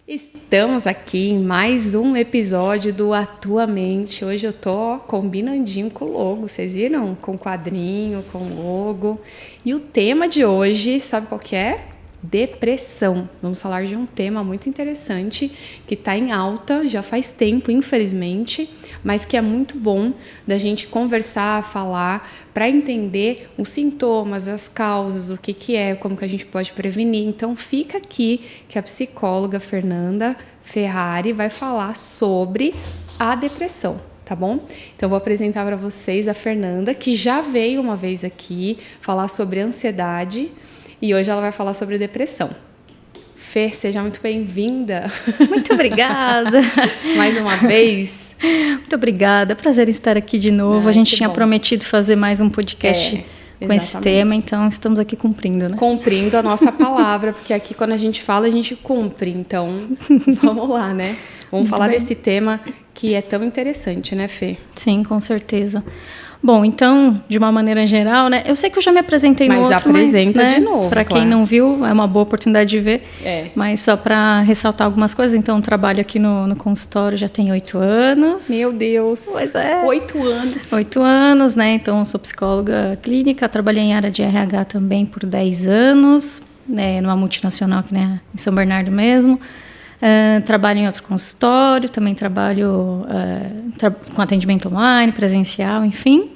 Estamos aqui em mais um episódio do A Tua Mente. Hoje eu tô combinandinho com o logo, vocês viram? Com quadrinho, com logo. E o tema de hoje, sabe qual que é? Depressão. Vamos falar de um tema muito interessante que está em alta já faz tempo, infelizmente, mas que é muito bom da gente conversar, falar, para entender os sintomas, as causas, o que é, como que a gente pode prevenir. Então fica aqui que a psicóloga Fernanda Ferrari vai falar sobre a depressão. Tá bom? Então, eu vou apresentar para vocês a Fernanda, que já veio uma vez aqui falar sobre ansiedade. E hoje ela vai falar sobre depressão. Fê, seja muito bem-vinda. Muito obrigada. Mais uma vez. Muito obrigada. Prazer em estar aqui de novo. A gente tinha prometido fazer mais um podcast com esse tema, então estamos aqui cumprindo, né? Cumprindo a nossa palavra, porque aqui quando a gente fala, a gente cumpre. Então, vamos lá, né? Vamos falar desse tema que é tão interessante, né, Fê? Sim, com certeza. Bom, então, de uma maneira geral, né? Eu sei que eu já me apresentei no outro, mas apresenta de novo, para quem não viu, é uma boa oportunidade de ver. Mas só para ressaltar algumas coisas, então, eu trabalho aqui no consultório já tem 8 anos. Meu Deus! Pois é. 8 anos. 8 anos, né? Então, eu sou psicóloga clínica, trabalhei em área de RH também por 10 anos, né? Numa multinacional aqui, né? Em São Bernardo mesmo. Trabalho em outro consultório, também trabalho com atendimento online, presencial, enfim.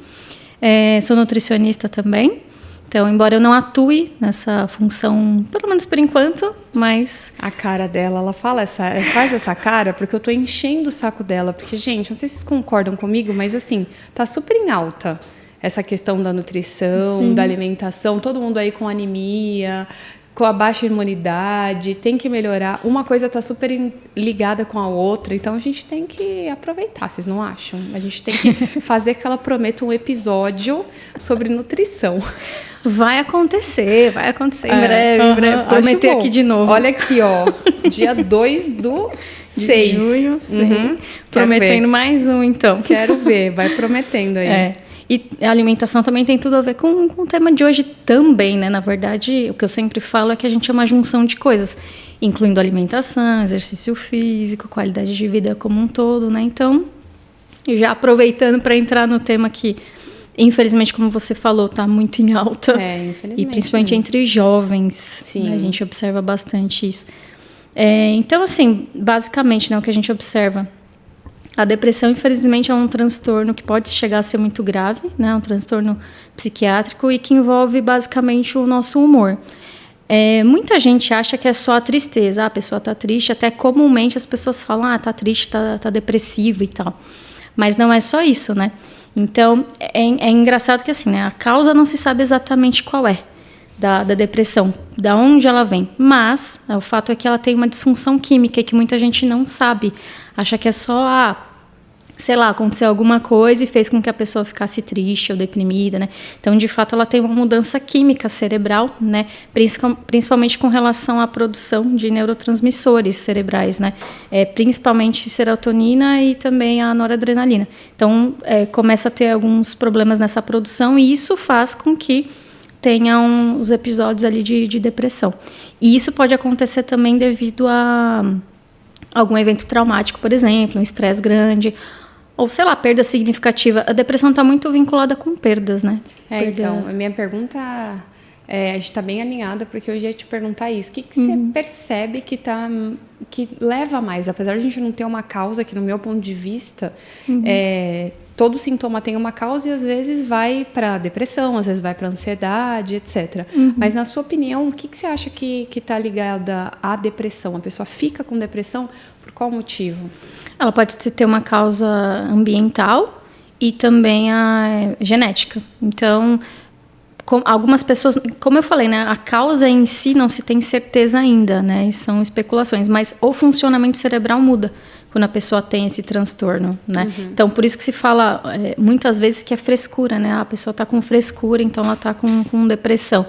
Sou nutricionista também. Então, embora eu não atue nessa função, pelo menos por enquanto, mas... A cara dela, ela faz essa cara porque eu tô enchendo o saco dela. Porque, gente, não sei se vocês concordam comigo, mas assim, tá super em alta essa questão da nutrição, Sim. da alimentação. Todo mundo aí com anemia, com a baixa imunidade, tem que melhorar. Uma coisa está super ligada com a outra, então a gente tem que aproveitar, vocês não acham? A gente tem que fazer que ela prometa um episódio sobre nutrição. Vai acontecer em breve. Prometer aqui de novo. Olha aqui, ó, dia 2/6. De junho, prometendo mais um, então. Quero ver, vai prometendo aí. E a alimentação também tem tudo a ver com o tema de hoje também, né? Na verdade, o que eu sempre falo é que a gente é uma junção de coisas, incluindo alimentação, exercício físico, qualidade de vida como um todo, né? Então, já aproveitando para entrar no tema que, infelizmente, como você falou, está muito em alta. Infelizmente. E principalmente entre jovens. Sim. Né? A gente observa bastante isso. Então, assim, basicamente, né, o que a gente observa... A depressão, infelizmente, é um transtorno que pode chegar a ser muito grave, né? Um transtorno psiquiátrico e que envolve basicamente o nosso humor. Muita gente acha que é só a tristeza. A pessoa está triste, até comumente as pessoas falam, está triste, está depressiva e tal. Mas não é só isso, né? Então, é engraçado que assim, né? A causa não se sabe exatamente qual é da depressão, da onde ela vem. Mas o fato é que ela tem uma disfunção química que muita gente não sabe. Acha que é só aconteceu alguma coisa e fez com que a pessoa ficasse triste ou deprimida, né? Então, de fato, ela tem uma mudança química cerebral, né? Principalmente com relação à produção de neurotransmissores cerebrais, né? Principalmente serotonina e também a noradrenalina. Então, começa a ter alguns problemas nessa produção e isso faz com que tenham os episódios ali de depressão. E isso pode acontecer também devido a algum evento traumático, por exemplo, um estresse grande, ou, sei lá, perda significativa. A depressão está muito vinculada com perdas, né? Então, a minha pergunta, a gente está bem alinhada, porque eu ia te perguntar isso. O que você percebe que leva mais? Apesar de a gente não ter uma causa, que no meu ponto de vista, todo sintoma tem uma causa e às vezes vai para depressão, às vezes vai para ansiedade, etc. Mas na sua opinião, o que você acha que está ligada à depressão? A pessoa fica com depressão por qual motivo? Ela pode ter uma causa ambiental e também a genética. Então, algumas pessoas, como eu falei, né, a causa em si não se tem certeza ainda, né, são especulações, mas o funcionamento cerebral muda quando a pessoa tem esse transtorno, né? Então, por isso que se fala muitas vezes que é frescura, né? A pessoa está com frescura, então ela está com depressão.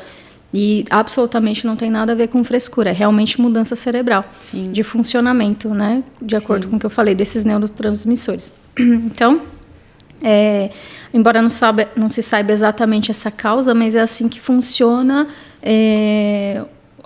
E absolutamente não tem nada a ver com frescura, é realmente mudança cerebral, Sim. de funcionamento, né? De acordo com o que eu falei, desses neurotransmissores. Então, embora não se saiba exatamente essa causa, mas é assim que funciona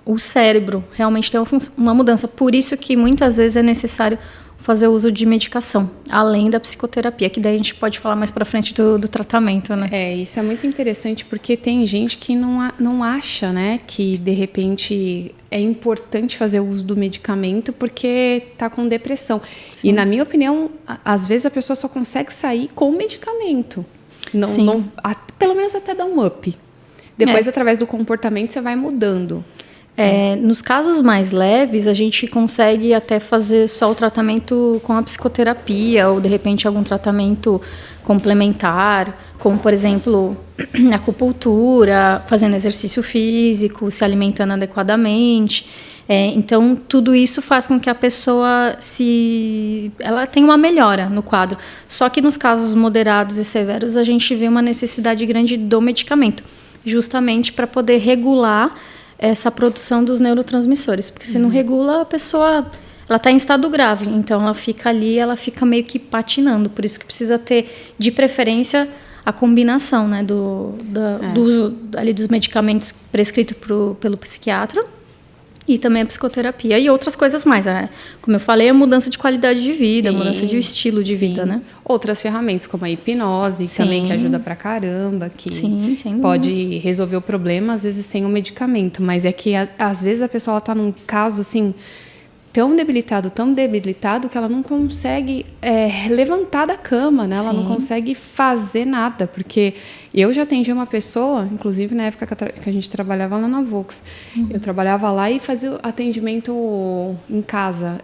o cérebro realmente tem uma mudança. Por isso que muitas vezes é necessário fazer uso de medicação, além da psicoterapia, que daí a gente pode falar mais para frente do tratamento, né? Isso é muito interessante, porque tem gente que não acha, né, que de repente é importante fazer o uso do medicamento porque tá com depressão. Sim. E na minha opinião, às vezes a pessoa só consegue sair com o medicamento. Pelo menos até dar um up. Depois, através do comportamento, você vai mudando. Nos casos mais leves, a gente consegue até fazer só o tratamento com a psicoterapia ou, de repente, algum tratamento complementar, como, por exemplo, acupuntura, fazendo exercício físico, se alimentando adequadamente. Então, tudo isso faz com que a pessoa ela tenha uma melhora no quadro. Só que nos casos moderados e severos, a gente vê uma necessidade grande do medicamento, justamente para poder regular essa produção dos neurotransmissores, porque se não regula, a pessoa ela está em estado grave, então ela fica ali, ela fica meio que patinando, por isso que precisa ter, de preferência, a combinação, né, do uso ali dos medicamentos prescritos pelo psiquiatra e também a psicoterapia e outras coisas mais. Como eu falei, a mudança de qualidade de vida, a mudança de estilo de vida, né? Outras ferramentas, como a hipnose, também, que ajuda pra caramba, que pode resolver o problema, às vezes, sem o medicamento. Mas é que, às vezes, a pessoa está num caso, assim, tão debilitado, que ela não consegue levantar da cama, né? Ela não consegue fazer nada, porque eu já atendi uma pessoa, inclusive na época que a gente trabalhava lá na Vox, eu trabalhava lá e fazia atendimento em casa,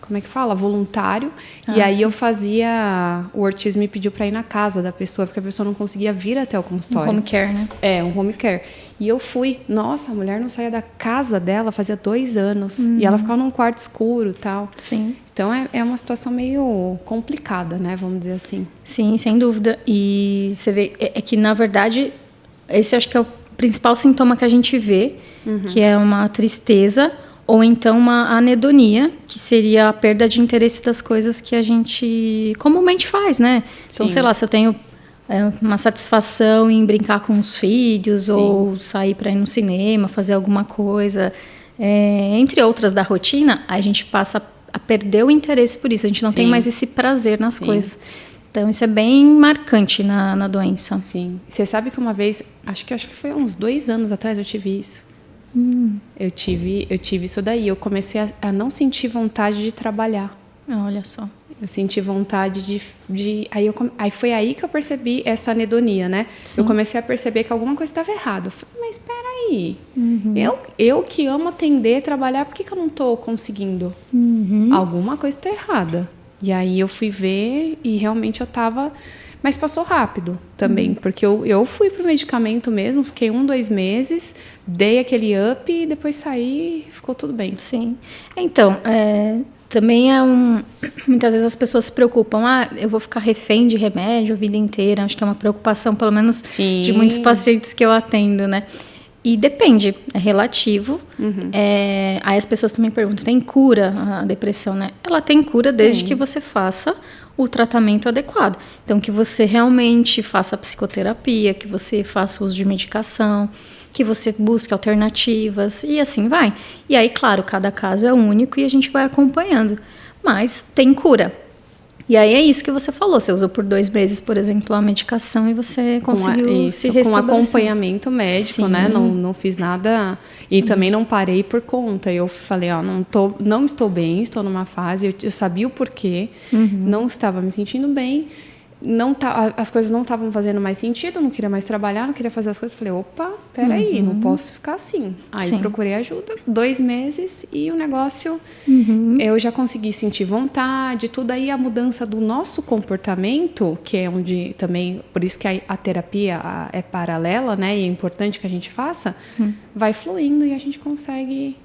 como é que fala? Voluntário. E aí eu fazia... O Ortiz me pediu para ir na casa da pessoa, porque a pessoa não conseguia vir até o consultório. Um home care, né? Um home care. E eu fui. Nossa, a mulher não saía da casa dela fazia 2 anos. E ela ficava num quarto escuro e tal. Sim. Então, é uma situação meio complicada, né? Vamos dizer assim. Sim, sem dúvida. E você vê... que, na verdade, esse acho que é o principal sintoma que a gente vê, que é uma tristeza ou então uma anedonia, que seria a perda de interesse das coisas que a gente comumente faz, né? Então, sei lá, se eu tenho uma satisfação em brincar com os filhos ou sair para ir no cinema, fazer alguma coisa, entre outras da rotina, a gente passa a perder o interesse por isso. A gente não tem mais esse prazer nas coisas. Então, isso é bem marcante na doença. Sim. Você sabe que uma vez, acho que foi uns 2 anos atrás, eu tive isso. Eu tive isso daí. Eu comecei a não sentir vontade de trabalhar. Olha só. Eu senti vontade de aí foi aí que eu percebi essa anedonia, né? Eu comecei a perceber que alguma coisa estava errada. Eu falei, mas espera aí. Eu que amo atender, trabalhar, por que eu não estou conseguindo? Alguma coisa está errada. E aí eu fui ver e realmente eu estava... Mas passou rápido também, porque eu fui pro medicamento mesmo, fiquei 1-2 meses, dei aquele up e depois saí e ficou tudo bem. Sim. Então, também muitas vezes as pessoas se preocupam, eu vou ficar refém de remédio a vida inteira. Acho que é uma preocupação, pelo menos, de muitos pacientes que eu atendo, né? E depende, é relativo. Aí as pessoas também perguntam, tem cura a depressão, né? Ela tem cura desde que você faça o tratamento adequado. Então, que você realmente faça a psicoterapia, que você faça uso de medicação, que você busque alternativas e assim vai. E aí, claro, cada caso é único e a gente vai acompanhando. Mas tem cura. E aí é isso que você falou. Você usou por 2 meses, por exemplo, a medicação e você conseguiu se restabelecer. Com acompanhamento médico, né? Não fiz nada e também não parei por conta. Eu falei, não estou bem, estou numa fase, eu sabia o porquê, não estava me sentindo bem, as coisas não estavam fazendo mais sentido, eu não queria mais trabalhar, não queria fazer as coisas. Falei, opa, peraí, não posso ficar assim. Aí procurei ajuda, 2 meses e o negócio, eu já consegui sentir vontade, tudo. Aí a mudança do nosso comportamento, que é onde também, por isso que a terapia é paralela, né, e é importante que a gente faça, vai fluindo e a gente consegue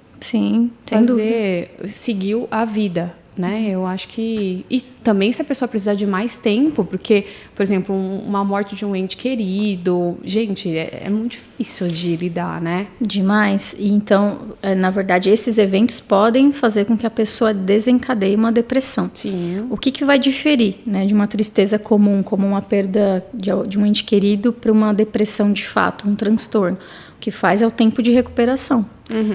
seguir a vida né? Eu acho que... E também se a pessoa precisar de mais tempo, porque, por exemplo, uma morte de um ente querido, gente, é muito difícil de lidar, né? Demais. E então, na verdade, esses eventos podem fazer com que a pessoa desencadeie uma depressão. Sim. O que vai diferir, né, de uma tristeza comum, como uma perda de um ente querido, para uma depressão de fato, um transtorno? O que faz é o tempo de recuperação,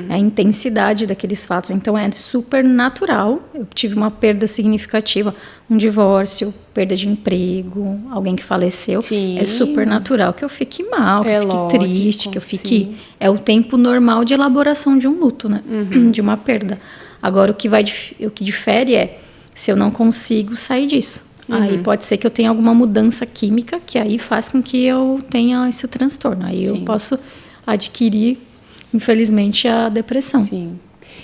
é a intensidade daqueles fatos. Então, é super natural. Eu tive uma perda significativa, um divórcio, perda de emprego, alguém que faleceu. Sim. É super natural que eu fique mal, que eu fique lógico, triste, que eu fique... sim. É o tempo normal de elaboração de um luto, né? De uma perda. Agora, o que difere é se eu não consigo sair disso. Aí pode ser que eu tenha alguma mudança química que aí faz com que eu tenha esse transtorno. Aí eu posso adquirir, infelizmente, a depressão. Sim.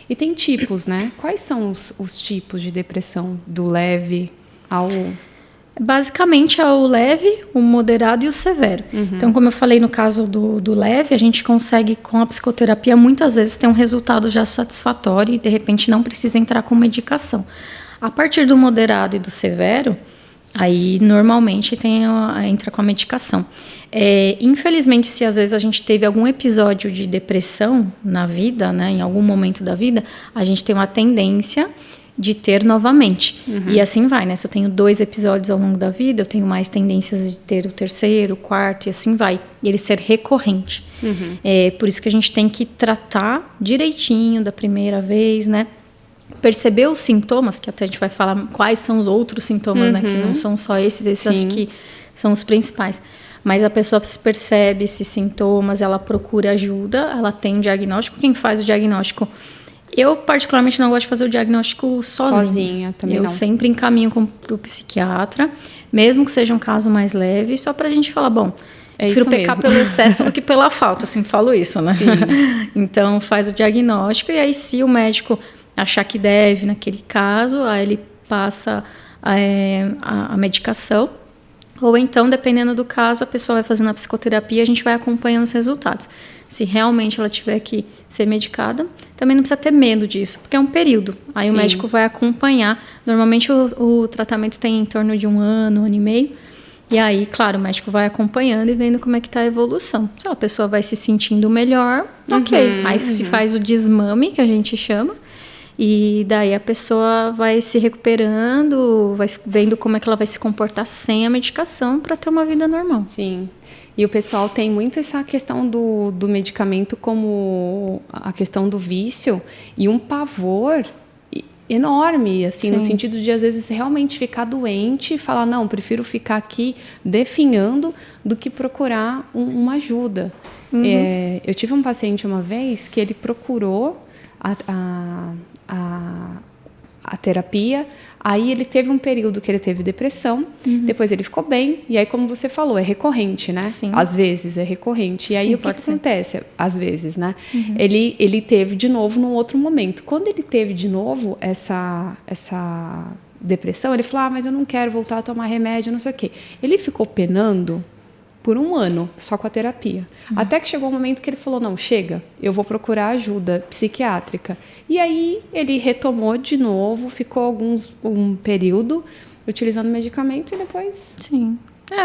E tem tipos, né? Quais são os tipos de depressão? Do leve ao... Basicamente, é o leve, o moderado e o severo. Então, como eu falei no caso do leve, a gente consegue, com a psicoterapia, muitas vezes ter um resultado já satisfatório e, de repente, não precisa entrar com medicação. A partir do moderado e do severo, aí, normalmente, entra com a medicação. Infelizmente, se às vezes a gente teve algum episódio de depressão na vida, né, em algum momento da vida, a gente tem uma tendência de ter novamente. E assim vai, né? Se eu tenho 2 episódios ao longo da vida, eu tenho mais tendências de ter o terceiro, o quarto, e assim vai. E ele ser recorrente. Por isso que a gente tem que tratar direitinho da primeira vez, né? Perceber os sintomas, que até a gente vai falar quais são os outros sintomas, né? Que não são só esses acho que são os principais. Mas a pessoa se percebe esses sintomas, ela procura ajuda, ela tem um diagnóstico. Quem faz o diagnóstico? Eu, particularmente, não gosto de fazer o diagnóstico sozinha. Também eu sempre encaminho para o psiquiatra, mesmo que seja um caso mais leve, só para a gente falar, bom, prefiro pecar pelo excesso do que pela falta, assim, falo isso, né? Então, faz o diagnóstico e aí, se o médico achar que deve, naquele caso, aí ele passa a medicação. Ou então, dependendo do caso, a pessoa vai fazendo a psicoterapia e a gente vai acompanhando os resultados. Se realmente ela tiver que ser medicada, também não precisa ter medo disso, porque é um período. Aí o médico vai acompanhar. Normalmente o tratamento tem em torno de 1 ano, 1 ano e meio. E aí, claro, o médico vai acompanhando e vendo como é que está a evolução. Se a pessoa vai se sentindo melhor, ok. Aí se faz o desmame, que a gente chama. E daí a pessoa vai se recuperando, vai vendo como é que ela vai se comportar sem a medicação para ter uma vida normal. Sim. E o pessoal tem muito essa questão do medicamento como a questão do vício e um pavor enorme, assim, no sentido de, às vezes, realmente ficar doente e falar, não, prefiro ficar aqui definhando do que procurar uma ajuda. Eu tive um paciente uma vez que ele procurou a terapia, aí ele teve um período que ele teve depressão, depois ele ficou bem, e aí, como você falou, é recorrente, né? Sim. Às vezes é recorrente. E aí, o que acontece? Às vezes, né? Ele teve de novo num outro momento. Quando ele teve de novo essa depressão, ele falou, mas eu não quero voltar a tomar remédio, não sei o quê. Ele ficou penando por 1 ano, só com a terapia. Até que chegou um momento que ele falou, não, chega, eu vou procurar ajuda psiquiátrica. E aí ele retomou de novo, ficou um período utilizando medicamento e depois... Sim.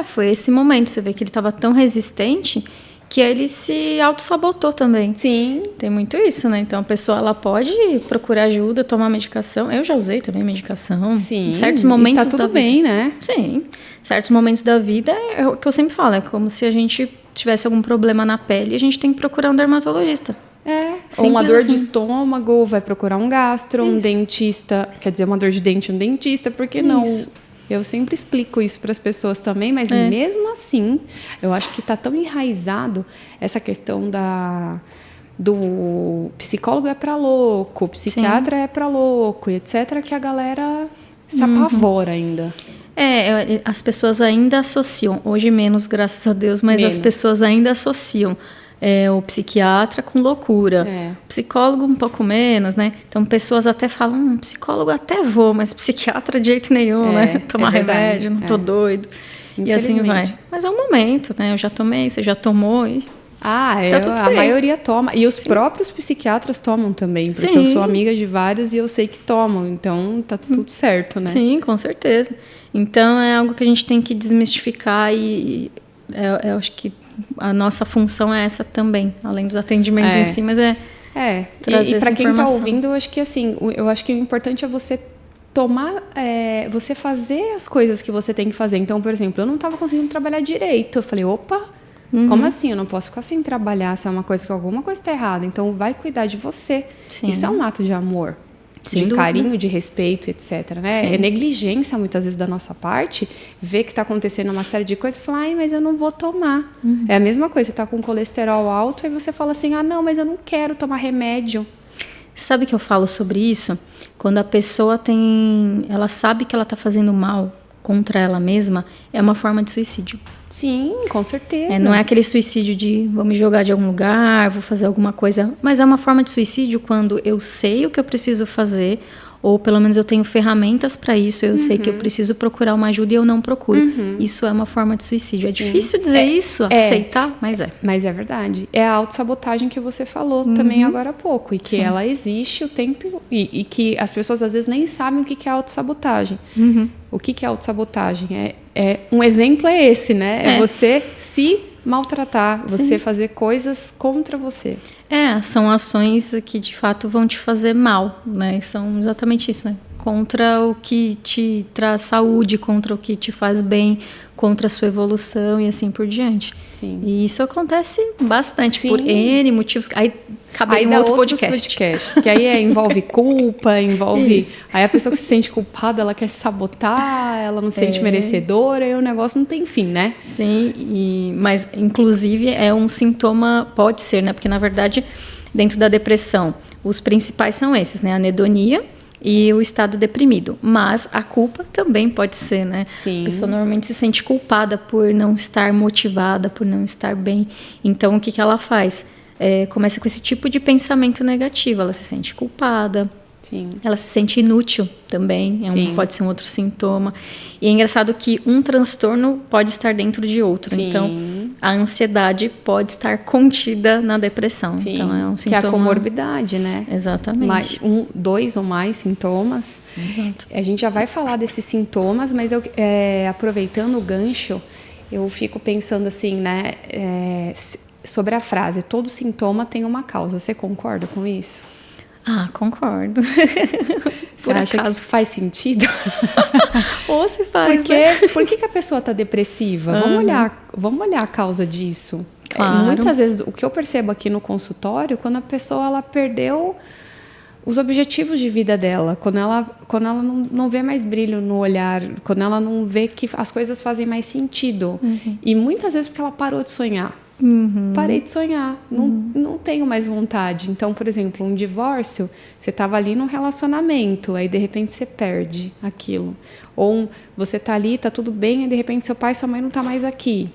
Foi esse momento, você vê que ele estava tão resistente que ele se auto-sabotou também. Sim. Tem muito isso, né? Então, a pessoa ela pode procurar ajuda, tomar medicação. Eu já usei também medicação. Sim. Em certos momentos e tá tudo da bem, vida. né? Sim. Certos momentos da vida, é o que eu sempre falo, é como se a gente tivesse algum problema na pele e a gente tem que procurar um dermatologista. Ou uma dor de assim. estômago, vai procurar um gastro, um dentista, quer dizer, uma dor de dente, um dentista, por que não? Eu sempre explico isso para as pessoas também, mas mesmo assim, eu acho que está tão enraizado essa questão do psicólogo é para louco, psiquiatra é para louco, etc., que a galera se apavora ainda. As pessoas ainda associam, hoje menos, graças a Deus, mas as pessoas ainda associam o psiquiatra com loucura. Psicólogo um pouco menos, né? Então, pessoas até falam, psicólogo até vou, mas psiquiatra de jeito nenhum, né? Tomar remédio, não tô doido. E assim vai. Mas é um momento, né? Eu já tomei, você já tomou e Tá tudo a bem. maioria toma. E os próprios psiquiatras tomam também, porque Sim. eu sou amiga de vários e eu sei que tomam. Então, tá tudo certo, né? Sim, com certeza. Então, é algo que a gente tem que desmistificar e eu acho que a nossa função é essa também, além dos atendimentos em si, mas trazer e para essa quem está informação. ouvindo, eu acho que assim, eu acho que o importante é você você fazer as coisas que você tem que fazer. Então, por exemplo, eu não estava conseguindo trabalhar direito. Eu falei, opa, como assim? Eu não posso ficar sem trabalhar se é uma coisa que alguma coisa está errada. Então, vai cuidar de você. Sim. Isso é um ato de amor. Sem de dúvida. carinho, de respeito, etc. Né? É negligência, muitas vezes, da nossa parte, ver que está acontecendo uma série de coisas e falar, mas eu não vou tomar. É a mesma coisa, você está com colesterol alto, aí você fala assim, não, mas eu não quero tomar remédio. Sabe que eu falo sobre isso? Quando a pessoa ela sabe que ela está fazendo mal contra ela mesma, é uma forma de suicídio. Sim, com certeza. Não é aquele suicídio de vou me jogar de algum lugar, vou fazer alguma coisa, mas é uma forma de suicídio quando eu sei o que eu preciso fazer, ou pelo menos eu tenho ferramentas para isso, eu sei que eu preciso procurar uma ajuda e eu não procuro. Isso é uma forma de suicídio. É difícil dizer isso, aceitar, mas é. Mas é verdade. É a autossabotagem que você falou também agora há pouco, e que ela existe o tempo, e que as pessoas às vezes nem sabem o que é autossabotagem. O que é autossabotagem? Um exemplo é esse, né? É você se maltratar, você fazer coisas contra você. São ações que de fato vão te fazer mal, né? São exatamente isso, né? Contra o que te traz saúde, contra o que te faz bem, contra a sua evolução e assim por diante. Sim. E isso acontece bastante por N motivos. Aí cabe um outro podcast. Que aí envolve culpa, envolve... Aí a pessoa que se sente culpada, ela quer se sabotar, ela não se sente merecedora, e o negócio não tem fim, né? Sim, mas inclusive é um sintoma, pode ser, né? Porque na verdade, dentro da depressão, os principais são esses, né? A anedonia e o estado deprimido. Mas a culpa também pode ser, né? Sim. A pessoa normalmente se sente culpada por não estar motivada, por não estar bem. Então, o que ela faz? Começa com esse tipo de pensamento negativo. Ela se sente culpada. Sim. Ela se sente inútil também, pode ser um outro sintoma. E é engraçado que um transtorno pode estar dentro de outro. Sim. Então, a ansiedade pode estar contida na depressão. Sim. Então, é um sintoma... Que é a comorbidade, né? Exatamente. Dois ou mais sintomas. Exato. A gente já vai falar desses sintomas, mas aproveitando o gancho, eu fico pensando assim, né? Sobre a frase, todo sintoma tem uma causa. Você concorda com isso? Concordo. Você acha que isso faz sentido? Ou se faz, né? Por que a pessoa está depressiva? Vamos olhar a causa disso. Claro. Muitas vezes, o que eu percebo aqui no consultório, quando a pessoa ela perdeu os objetivos de vida dela, quando ela não vê mais brilho no olhar, quando ela não vê que as coisas fazem mais sentido. E muitas vezes porque ela parou de sonhar. Parei de sonhar, não tenho mais vontade. Então, por exemplo, um divórcio, você estava ali num relacionamento, aí de repente você perde aquilo. Ou você está ali, está tudo bem, e de repente seu pai e sua mãe não estão mais aqui.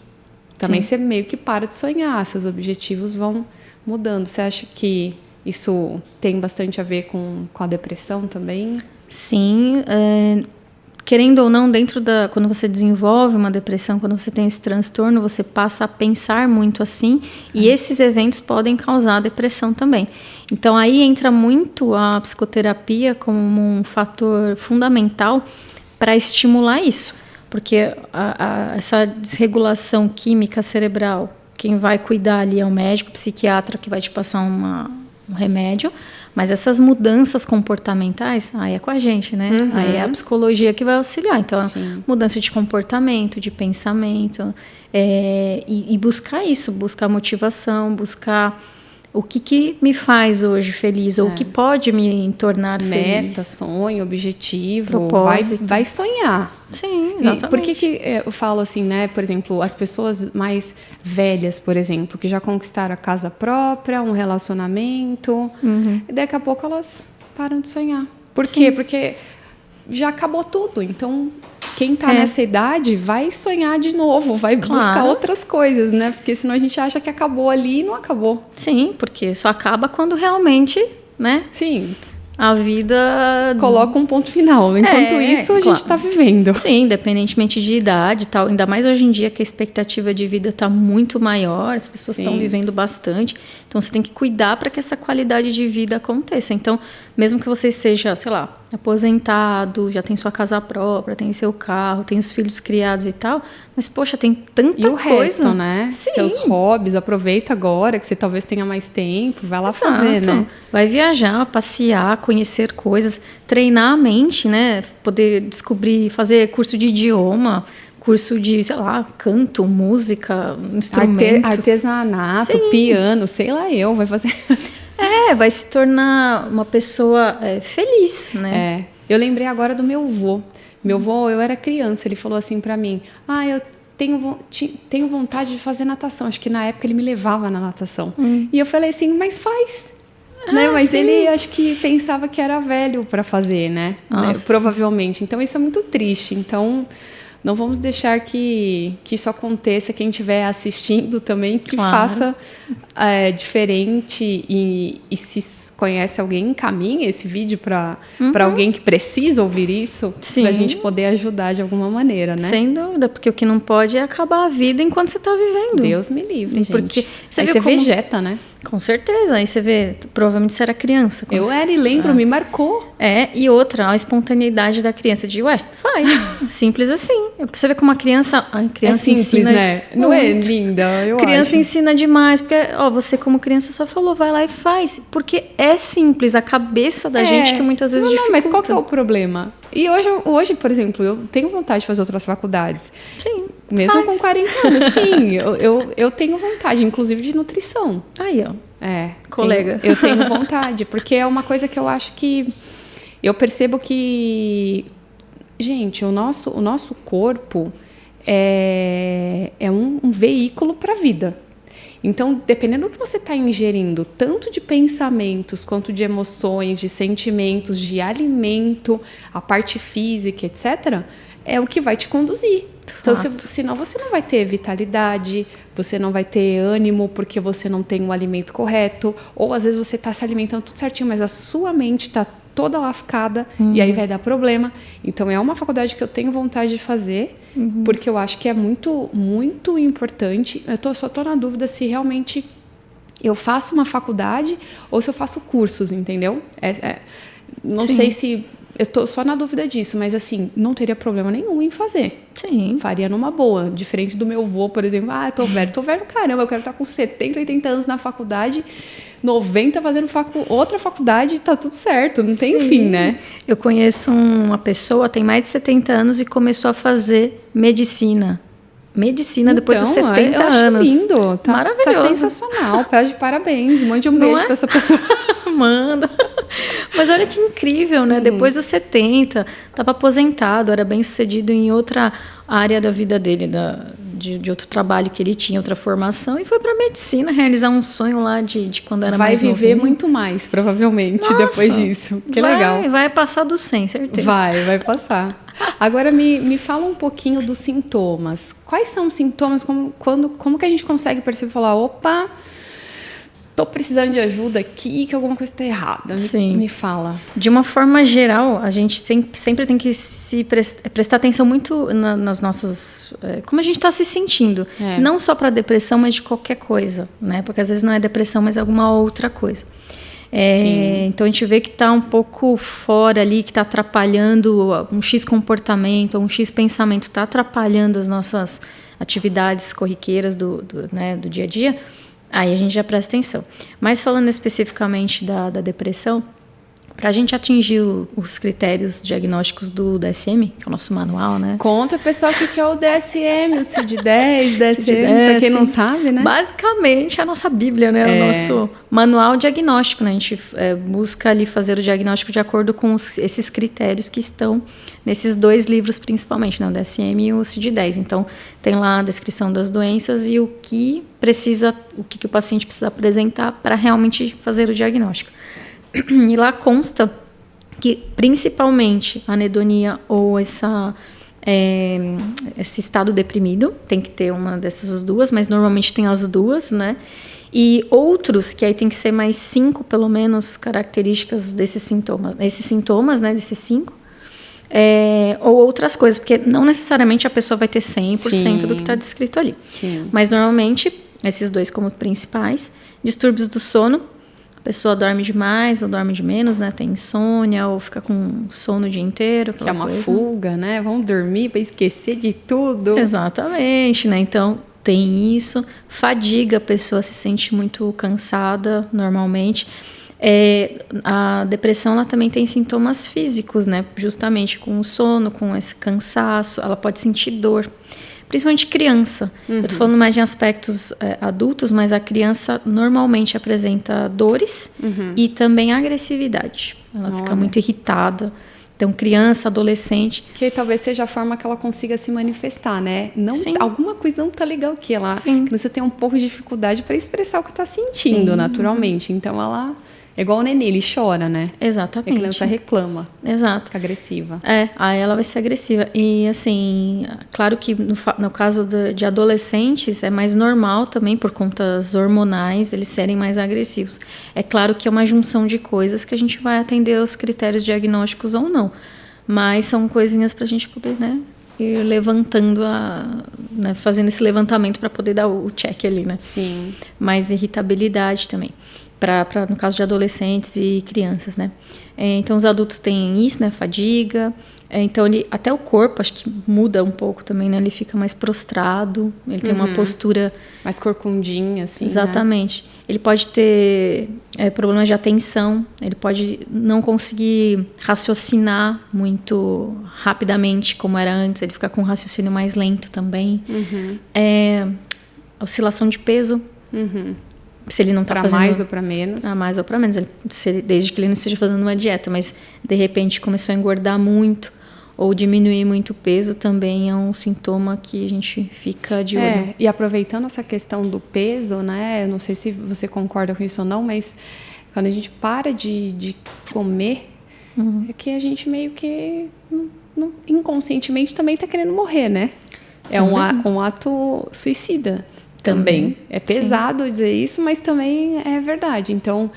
Também você meio que para de sonhar, seus objetivos vão mudando. Você acha que isso tem bastante a ver com a depressão também? Sim, querendo ou não, quando você desenvolve uma depressão, quando você tem esse transtorno, você passa a pensar muito assim, e esses eventos podem causar depressão também. Então, aí entra muito a psicoterapia como um fator fundamental para estimular isso, porque essa desregulação química cerebral, quem vai cuidar ali é o médico, o psiquiatra que vai te passar um remédio, mas essas mudanças comportamentais, aí é com a gente, né? Aí é a psicologia que vai auxiliar. Então, mudança de comportamento, de pensamento, e buscar isso, buscar motivação, buscar o que me faz hoje feliz, ou o que pode me tornar feliz. Meta, sonho, objetivo, propósito. Vai sonhar. Sim, exatamente. E por que eu falo assim, né? Por exemplo, as pessoas mais velhas, por exemplo, que já conquistaram a casa própria, um relacionamento, e daqui a pouco elas param de sonhar. Por quê? Porque já acabou tudo. Então, quem está nessa idade vai sonhar de novo, vai buscar outras coisas, né? Porque senão a gente acha que acabou ali e não acabou. Sim, porque só acaba quando realmente, né? Sim. a vida... Coloca um ponto final. Enquanto isso, a gente está vivendo. Sim, independentemente de idade e tal. Ainda mais hoje em dia que a expectativa de vida está muito maior, as pessoas estão vivendo bastante. Então, você tem que cuidar para que essa qualidade de vida aconteça. Então, mesmo que você seja, sei lá, aposentado, já tem sua casa própria, tem seu carro, tem os filhos criados e tal, mas, poxa, tem tanta coisa. E o resto, né? Sim. Seus hobbies, aproveita agora que você talvez tenha mais tempo, vai lá fazer, né? Vai viajar, passear, conhecer coisas, treinar a mente, né? Poder descobrir, fazer curso de idioma, curso de, sei lá, canto, música, instrumentos. Artesanato, piano, sei lá vai fazer... vai se tornar uma pessoa feliz, né? Eu lembrei agora do meu avô. Meu avô, eu era criança, ele falou assim pra mim, eu tenho vontade de fazer natação. Acho que na época ele me levava na natação. E eu falei assim, mas faz. Né? Mas ele, acho que pensava que era velho para fazer, né? Provavelmente. Então, isso é muito triste. Então, não vamos deixar que isso aconteça. Quem estiver assistindo também, que faça diferente e se conhece alguém, encaminhe esse vídeo para alguém que precisa ouvir isso, para a gente poder ajudar de alguma maneira, né? Sem dúvida, porque o que não pode é acabar a vida enquanto você está vivendo. Deus me livre, gente. Porque você vegeta, né? Com certeza. Aí você vê, provavelmente você era criança. Eu era e lembro, me marcou. E outra, a espontaneidade da criança de, faz. Simples assim. Você vê como a criança simples, ensina... né? Não é linda, eu criança acho. Ensina demais, porque você como criança só falou, vai lá e faz. Porque é simples, a cabeça da gente que muitas vezes dificulta. Mas qual que é o problema? E hoje, por exemplo, eu tenho vontade de fazer outras faculdades. Sim. Mesmo com 40 anos, sim. Eu tenho vontade, inclusive de nutrição. Aí, ó. Colega. Eu tenho vontade, porque é uma coisa que eu acho que... Eu percebo que... Gente, o nosso corpo é um veículo para a vida. Então, dependendo do que você está ingerindo, tanto de pensamentos, quanto de emoções, de sentimentos, de alimento, a parte física, etc., é o que vai te conduzir. Então, senão você não vai ter vitalidade, você não vai ter ânimo porque você não tem o alimento correto, ou às vezes você está se alimentando tudo certinho, mas a sua mente está toda lascada e aí vai dar problema. Então, é uma faculdade que eu tenho vontade de fazer, porque eu acho que é muito, muito importante. Eu só estou na dúvida se realmente eu faço uma faculdade ou se eu faço cursos, entendeu? Não sei se... Eu estou só na dúvida disso, mas assim, não teria problema nenhum em fazer. Sim. Faria numa boa. Diferente do meu avô, por exemplo. Tô velho caramba, eu quero estar com 70, 80 anos na faculdade, 90 fazendo outra faculdade, tá tudo certo, não tem fim, né? Eu conheço uma pessoa, tem mais de 70 anos e começou a fazer medicina. Depois de 70 anos. Lindo. Tá maravilhoso. Tá sensacional. Pede parabéns. Mande um beijo pra essa pessoa. Manda. Mas olha que incrível, né? Depois dos 70, estava aposentado, era bem sucedido em outra área da vida dele, de outro trabalho que ele tinha, outra formação, e foi para medicina realizar um sonho lá de quando era mais novinho. Vai viver muito mais, provavelmente, depois disso. Que legal. Vai passar dos 100, certeza. Vai passar. Agora, me fala um pouquinho dos sintomas. Quais são os sintomas? Como que a gente consegue perceber e falar, opa... Estou precisando de ajuda aqui, que alguma coisa está errada. Me fala. De uma forma geral, a gente sempre tem que prestar atenção muito nas nossas... como a gente está se sentindo. Não só para depressão, mas de qualquer coisa. Né? Porque às vezes não é depressão, mas é alguma outra coisa. Então, a gente vê que está um pouco fora ali, que está atrapalhando um X comportamento, um X pensamento, está atrapalhando as nossas atividades corriqueiras do dia a dia. Aí a gente já presta atenção. Mas falando especificamente da depressão, para a gente atingir os critérios diagnósticos do DSM, que é o nosso manual, né? Conta, pessoal, o que é o DSM, o CID-10, DSM, para quem não sabe, né? Basicamente, é a nossa bíblia, né? O nosso manual diagnóstico, né? A gente busca ali fazer o diagnóstico de acordo com esses critérios que estão nesses 2 livros, principalmente, né? O DSM e o CID-10. Então, tem lá a descrição das doenças e o que o paciente precisa apresentar para realmente fazer o diagnóstico. E lá consta que, principalmente, a anedonia ou esse estado deprimido, tem que ter uma dessas duas, mas normalmente tem as duas, né? E outros, que aí tem que ser mais 5, pelo menos, características desses sintomas. Esses sintomas, né, desses 5. Ou outras coisas, porque não necessariamente a pessoa vai ter 100% do que está descrito ali. Sim. Mas, normalmente, esses 2 como principais. Distúrbios do sono. A pessoa dorme demais ou dorme de menos, né? Tem insônia ou fica com sono o dia inteiro. Que é uma fuga, né? Vamos dormir para esquecer de tudo. Exatamente, né? Então, tem isso. Fadiga, a pessoa se sente muito cansada normalmente. A depressão, ela também tem sintomas físicos, né? Justamente com o sono, com esse cansaço. Ela pode sentir dor. Principalmente criança. Eu tô falando mais de aspectos adultos, mas a criança normalmente apresenta dores e também agressividade. Ela fica muito irritada. Então, criança, adolescente... Que talvez seja a forma que ela consiga se manifestar, né? Alguma coisa não tá legal aqui. A criança tem um pouco de dificuldade para expressar o que tá sentindo, naturalmente. Então, ela... É igual o nenê, ele chora, né? Exatamente. A criança reclama. Exato. Fica agressiva. Aí ela vai ser agressiva. E, assim, claro que no caso de adolescentes é mais normal também, por contas hormonais, eles serem mais agressivos. É claro que é uma junção de coisas que a gente vai atender os critérios diagnósticos ou não. Mas são coisinhas pra gente poder, né, ir levantando, né, fazendo esse levantamento para poder dar o check ali, né? Sim. Mais irritabilidade também. No caso de adolescentes e crianças, né? Então, os adultos têm isso, né? Fadiga. Então, até o corpo, acho que muda um pouco também, né? Ele fica mais prostrado, ele tem uma postura... Mais corcundinha, assim, Exatamente. Né? Ele pode ter problemas de atenção, ele pode não conseguir raciocinar muito rapidamente, como era antes, ele fica com um raciocínio mais lento também. Oscilação de peso. Se ele não está fazendo... Para mais ou para menos. Mais ou para menos. Desde que ele não esteja fazendo uma dieta, mas de repente começou a engordar muito ou diminuir muito o peso, também é um sintoma que a gente fica de olho. E aproveitando essa questão do peso, né? Eu não sei se você concorda com isso ou não, mas quando a gente para de comer, é que a gente meio que inconscientemente também está querendo morrer, né? É um ato suicida. Também. É pesado dizer isso, mas também é verdade. Então,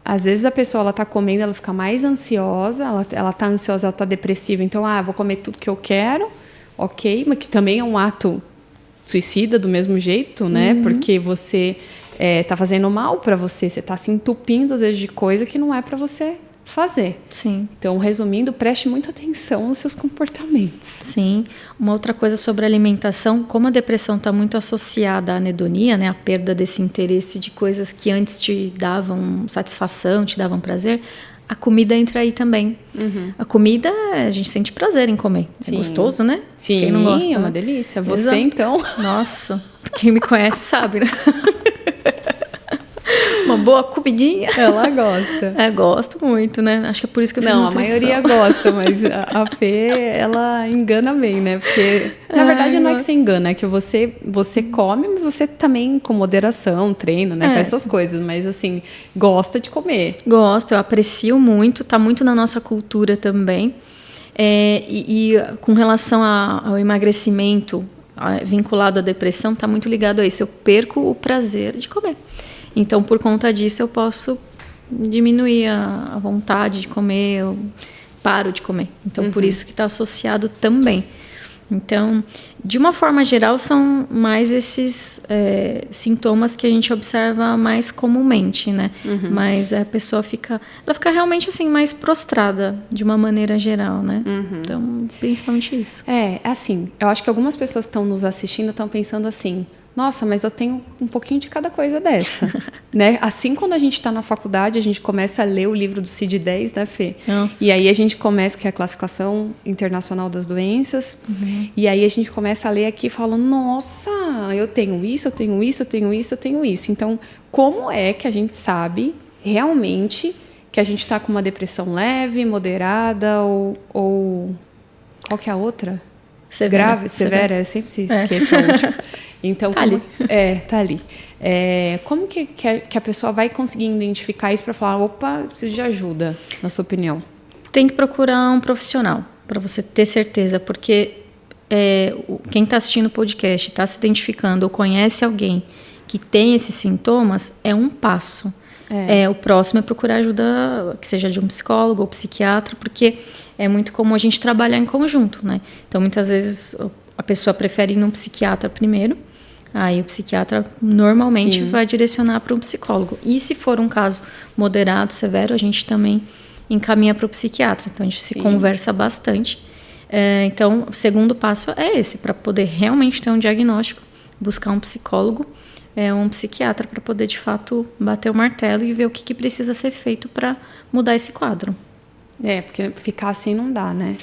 às vezes a pessoa ela tá comendo, ela fica mais ansiosa, ela tá ansiosa, ela tá depressiva, então, vou comer tudo que eu quero, ok, mas que também é um ato suicida do mesmo jeito, né? Porque você tá fazendo mal para você tá se entupindo, às vezes, de coisa que não é para você fazer. Sim. Então, resumindo, preste muita atenção nos seus comportamentos. Sim. Uma outra coisa sobre a alimentação, como a depressão está muito associada à anedonia, né, a perda desse interesse de coisas que antes te davam satisfação, te davam prazer, a comida entra aí também. A comida, a gente sente prazer em comer. É gostoso, né? Sim, quem não gosta, é uma né? delícia. Você, Exato. então... Nossa, quem me conhece sabe, né? Uma boa comidinha. Ela gosta. Gosto muito, né? Acho que é por isso que eu fiz nutrição. Não, a maioria gosta, mas a Fê, ela engana bem, né? Porque, na verdade, não é que você engana, é que você come, mas você também, com moderação, treina, né? Faz essas coisas, mas, assim, gosta de comer. Gosto, eu aprecio muito, tá muito na nossa cultura também. E com relação ao emagrecimento vinculado à depressão, tá muito ligado a isso. Eu perco o prazer de comer. Então, por conta disso, eu posso diminuir a vontade de comer, eu paro de comer. Então, por isso que está associado também. Então, de uma forma geral, são mais esses sintomas que a gente observa mais comumente, né? Mas a pessoa fica realmente assim, mais prostrada, de uma maneira geral, né? Então, principalmente isso. Assim, eu acho que algumas pessoas que estão nos assistindo estão pensando assim... Nossa, mas eu tenho um pouquinho de cada coisa dessa, né? Assim, quando a gente está na faculdade, a gente começa a ler o livro do CID-10, né, Fê? Nossa. E aí a gente começa, que é a Classificação Internacional das Doenças, e aí a gente começa a ler aqui falando, nossa, eu tenho isso, eu tenho isso, eu tenho isso, eu tenho isso. Então, como é que a gente sabe realmente que a gente está com uma depressão leve, moderada ou qual que é a outra? Grave, severa, eu sempre esqueço a última. Então, tá ali. Tá ali. Como que a pessoa vai conseguir identificar isso para falar, opa, eu preciso de ajuda, na sua opinião? Tem que procurar um profissional, para você ter certeza, porque quem está assistindo o podcast, está se identificando ou conhece alguém que tem esses sintomas, é um passo. O próximo é procurar ajuda, que seja de um psicólogo ou psiquiatra, porque é muito comum a gente trabalhar em conjunto, né? Então, muitas vezes, a pessoa prefere ir num psiquiatra primeiro, aí o psiquiatra normalmente vai direcionar para um psicólogo. E se for um caso moderado, severo, a gente também encaminha para o psiquiatra. Então, a gente se conversa bastante. Então, o segundo passo é esse, para poder realmente ter um diagnóstico, buscar um psicólogo, um psiquiatra, para poder, de fato, bater o martelo e ver o que precisa ser feito para mudar esse quadro. Porque ficar assim não dá, né?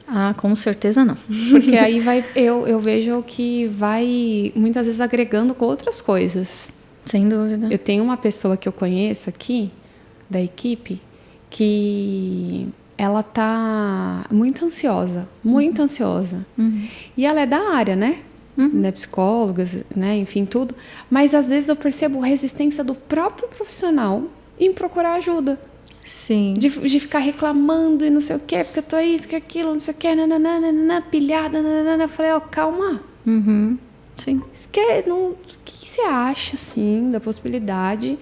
Ah, com certeza não. Porque aí eu vejo que vai muitas vezes agregando com outras coisas. Sem dúvida. Eu tenho uma pessoa que eu conheço aqui, da equipe, que ela tá muito ansiosa. E ela é da área, né? Né, psicólogas, né, enfim, tudo. Mas às vezes eu percebo resistência do próprio profissional em procurar ajuda. Sim. De ficar reclamando e não sei o quê, porque eu tô isso, que aquilo, não sei o quê, pilhada, nananana. Eu falei, calma. Sim. O que você acha, assim, da possibilidade?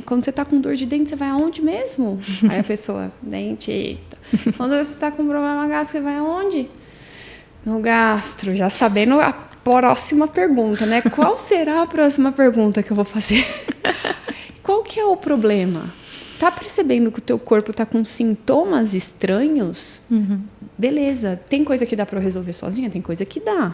Quando você tá com dor de dente, você vai aonde mesmo? Aí a pessoa, dentista. Quando você tá com problema gástrico, você vai aonde? No gastro, já sabendo a próxima pergunta, né? Qual será a próxima pergunta que eu vou fazer? Qual que é o problema? Tá percebendo que o teu corpo tá com sintomas estranhos? Beleza. Tem coisa que dá para eu resolver sozinha? Tem coisa que dá.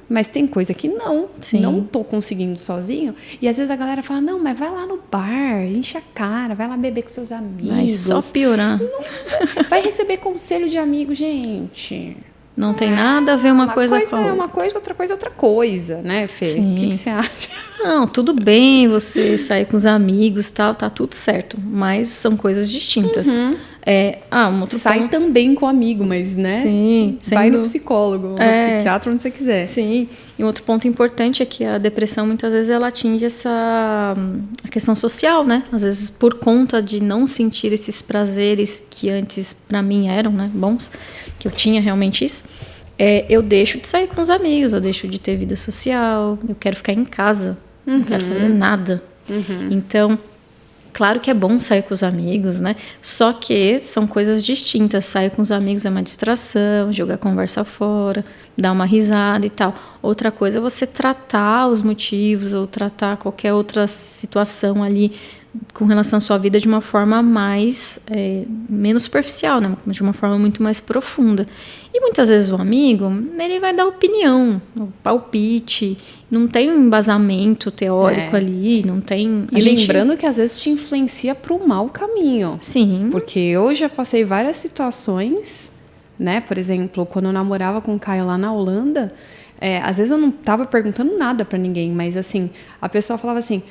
Mas tem coisa que não. Sim. Não tô conseguindo sozinho. E às vezes a galera fala, não, mas vai lá no bar, enche a cara, vai lá beber com seus amigos. Vai só piorar. Não, vai receber conselho de amigo, gente. Não tem nada a ver uma coisa com a outra. Uma coisa, outra coisa, outra coisa, né, Fê? Sim. O que você acha? Não, tudo bem você sair com os amigos, tal, tá tudo certo. Mas são coisas distintas. Um outro Sai ponto. também com amigo, mas, né? Sim. Vai no psicólogo, no psiquiatra, onde você quiser. Sim. E um outro ponto importante é que a depressão, muitas vezes, ela atinge a questão social, né? Às vezes, por conta de não sentir esses prazeres que antes, para mim, eram, né, bons, que eu tinha realmente isso, eu deixo de sair com os amigos, eu deixo de ter vida social, eu quero ficar em casa, não quero fazer nada. Então, claro que é bom sair com os amigos, né? Só que são coisas distintas. Sair com os amigos é uma distração, jogar a conversa fora, dar uma risada e tal. Outra coisa é você tratar os motivos ou tratar qualquer outra situação ali com relação à sua vida de uma forma menos superficial, né? De uma forma muito mais profunda. E muitas vezes o amigo, ele vai dar opinião, palpite, não tem um embasamento teórico ali, não tem... E lembrando que às vezes te influencia para o mau caminho. Sim. Porque eu já passei várias situações, né? Por exemplo, quando eu namorava com o Caio lá na Holanda, às vezes eu não estava perguntando nada para ninguém, mas assim, a pessoa falava assim,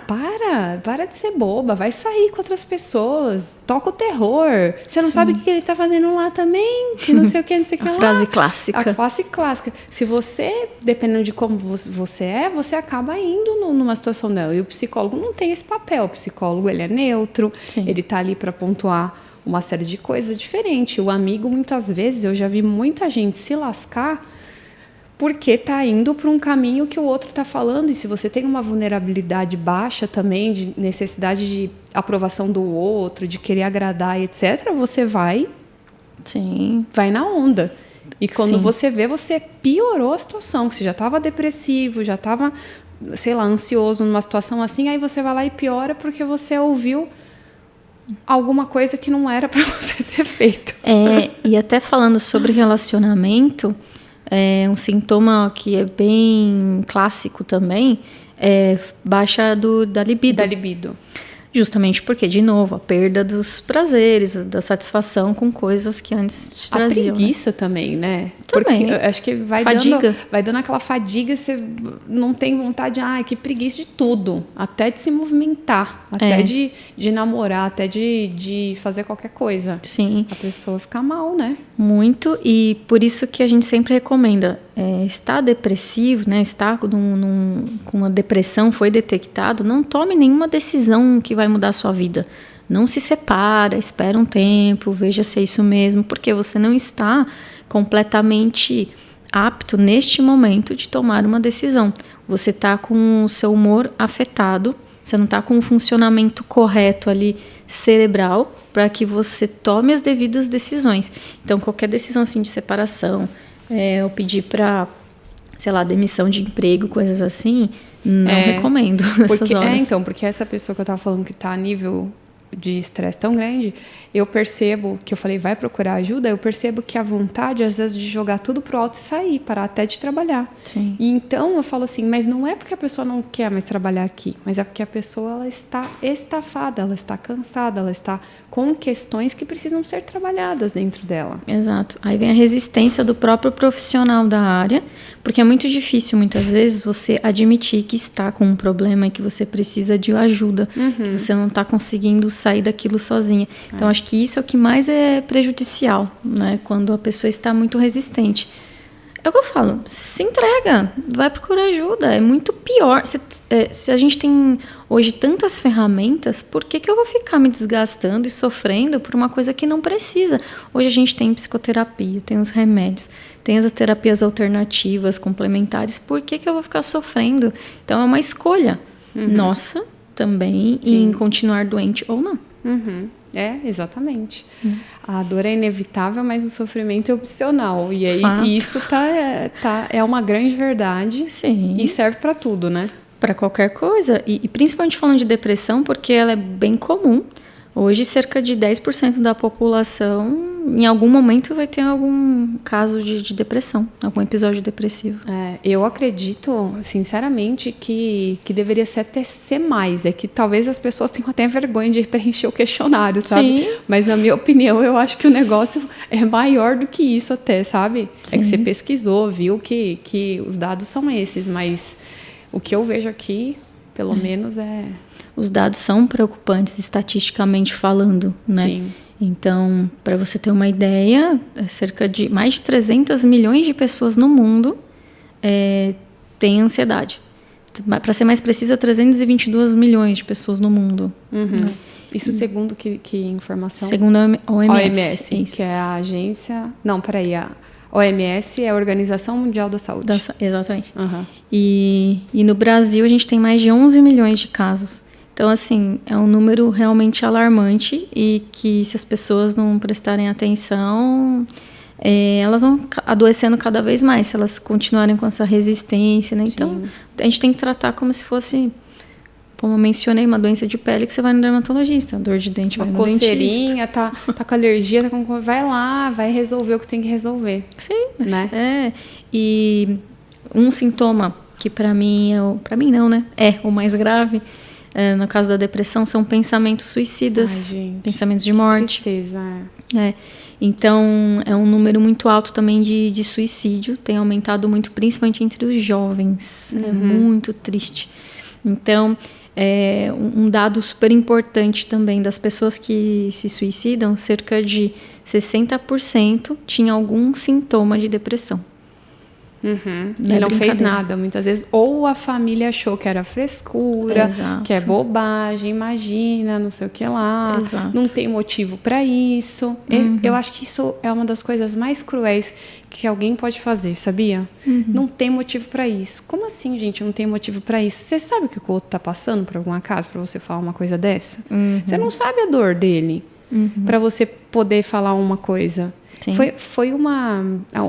para de ser boba, vai sair com outras pessoas, toca o terror, você não sabe o que ele tá fazendo lá também, que não sei o que, não sei o que lá. A frase clássica. A frase clássica. Se você, dependendo de como você acaba indo numa situação dela, e o psicólogo não tem esse papel, o psicólogo ele é neutro, ele tá ali para pontuar uma série de coisas diferentes. O amigo, muitas vezes, eu já vi muita gente se lascar porque está indo para um caminho que o outro está falando. E se você tem uma vulnerabilidade baixa também, de necessidade de aprovação do outro, de querer agradar, etc., você vai na onda. E quando você vê, você piorou a situação, porque você já estava depressivo, já estava, sei lá, ansioso numa situação assim, aí você vai lá e piora porque você ouviu alguma coisa que não era para você ter feito. E até falando sobre relacionamento... um sintoma que é bem clássico também é baixa da libido. Da libido. Justamente porque, de novo, a perda dos prazeres, da satisfação com coisas que antes te traziam. A preguiça também, né? Também. Porque eu acho que vai dando aquela fadiga, você não tem vontade, que preguiça de tudo. Até de se movimentar, até de namorar, até de fazer qualquer coisa. Sim. A pessoa fica mal, né? Muito, e por isso que a gente sempre recomenda, estar depressivo, né, estar com uma depressão, foi detectado, não tome nenhuma decisão que vai mudar a sua vida. Não se separa, espera um tempo, veja se é isso mesmo, porque você não está completamente apto neste momento de tomar uma decisão. você tá com o seu humor afetado, você não tá com o funcionamento correto ali cerebral para que você tome as devidas decisões. Então, qualquer decisão assim de separação, ou pedir para, sei lá, demissão de emprego, coisas assim, não recomendo nessas horas. Porque essa pessoa que eu tava falando que tá a nível de estresse tão grande, eu percebo que eu falei, vai procurar ajuda, eu percebo que a vontade, às vezes, de jogar tudo pro alto e sair, parar até de trabalhar. Sim. E então, eu falo assim, mas não é porque a pessoa não quer mais trabalhar aqui, mas é porque a pessoa, ela está estafada, ela está cansada, ela está com questões que precisam ser trabalhadas dentro dela. Exato. Aí vem a resistência do próprio profissional da área, porque é muito difícil, muitas vezes, você admitir que está com um problema e que você precisa de ajuda, que você não está conseguindo sair daquilo sozinha. Então, acho que isso é o que mais é prejudicial, né? Quando a pessoa está muito resistente. É o que eu falo, se entrega, vai procurar ajuda, é muito pior. Se a gente tem hoje tantas ferramentas, por que eu vou ficar me desgastando e sofrendo por uma coisa que não precisa? Hoje a gente tem psicoterapia, tem os remédios, tem as terapias alternativas, complementares, por que eu vou ficar sofrendo? Então é uma escolha nossa também em continuar doente ou não. Exatamente. A dor é inevitável, mas o sofrimento é opcional. E aí isso é uma grande verdade. Sim. E serve para tudo, né? Para qualquer coisa. E principalmente falando de depressão, porque ela é bem comum. Hoje, cerca de 10% da população, em algum momento, vai ter algum caso de depressão, algum episódio depressivo. Eu acredito, sinceramente, que deveria ser mais. É que talvez as pessoas tenham até vergonha de preencher o questionário, sabe? Sim. Mas, na minha opinião, eu acho que o negócio é maior do que isso até, sabe? Sim. É que você pesquisou, viu que os dados são esses, mas o que eu vejo aqui, pelo menos, Os dados são preocupantes, estatisticamente falando, né? Sim. Então, para você ter uma ideia, cerca de mais de 300 milhões de pessoas no mundo têm ansiedade. Para ser mais precisa, 322 milhões de pessoas no mundo. Né? Isso segundo que informação? Segundo a OMS. OMS, que é a agência... Não, peraí, a OMS é a Organização Mundial da Saúde. Exatamente. E no Brasil, a gente tem mais de 11 milhões de casos. Então, assim, é um número realmente alarmante e que, se as pessoas não prestarem atenção, elas vão adoecendo cada vez mais, se elas continuarem com essa resistência, né? Então, a gente tem que tratar como se fosse, como eu mencionei, uma doença de pele que você vai no dermatologista, dor de dente, vai no dentista. Uma coceirinha, tá com alergia, vai lá, vai resolver o que tem que resolver. Sim, né? E um sintoma que para mim não, né? É o mais grave. No caso da depressão, são pensamentos suicidas, pensamentos de morte. Tristeza, Então, é um número muito alto também de suicídio, tem aumentado muito, principalmente entre os jovens. É muito triste. Então, um dado super importante também das pessoas que se suicidam, cerca de 60% tinha algum sintoma de depressão. Ele não fez nada, muitas vezes. Ou a família achou que era frescura, que é bobagem, imagina, não sei o que lá. Exato. Não tem motivo para isso. Eu acho que isso é uma das coisas mais cruéis que alguém pode fazer, sabia? Não tem motivo para isso. Como assim, gente, não tem motivo para isso? Você sabe o que o outro tá passando por algum acaso para você falar uma coisa dessa? Você não sabe a dor dele para você poder falar uma coisa. Sim.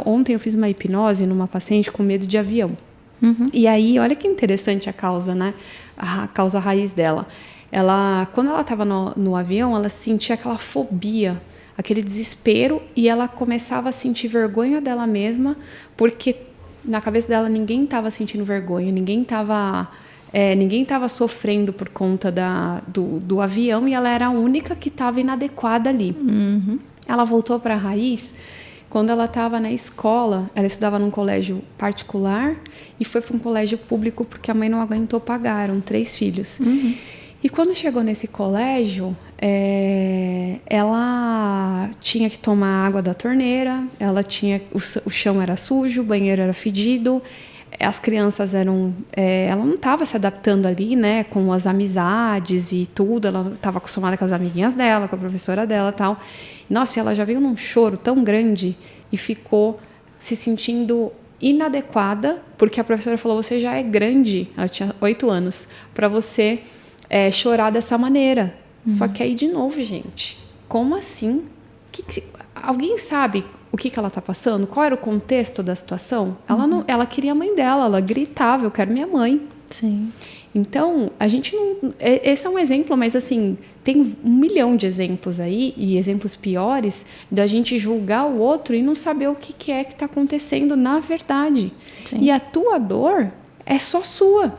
Ontem eu fiz uma hipnose numa paciente com medo de avião. E aí, olha que interessante a causa, né? A causa raiz dela. Quando ela estava no avião, ela sentia aquela fobia, aquele desespero, e ela começava a sentir vergonha dela mesma, porque na cabeça dela ninguém estava sentindo vergonha, ninguém estava sofrendo por conta do avião, e ela era a única que estava inadequada ali. Ela voltou para a raiz quando ela estava na escola. Ela estudava num colégio particular e foi para um colégio público porque a mãe não aguentou pagar, eram 3 filhos. E quando chegou nesse colégio, ela tinha que tomar água da torneira, o chão era sujo, o banheiro era fedido, as crianças ela não estava se adaptando ali, né, com as amizades e tudo. Ela estava acostumada com as amiguinhas dela, com a professora dela e tal. Nossa, ela já veio num choro tão grande e ficou se sentindo inadequada, porque a professora falou, você já é grande, ela tinha 8 anos, para você chorar dessa maneira. Só que aí, de novo, gente, como assim? Alguém sabe o que ela está passando? Qual era o contexto da situação? Ela queria a mãe dela, ela gritava, eu quero minha mãe. Sim. Então, a gente não... Esse é um exemplo, mas assim, tem 1 milhão de exemplos aí, e exemplos piores, da gente julgar o outro e não saber o que é que está acontecendo na verdade. Sim. E a tua dor é só sua.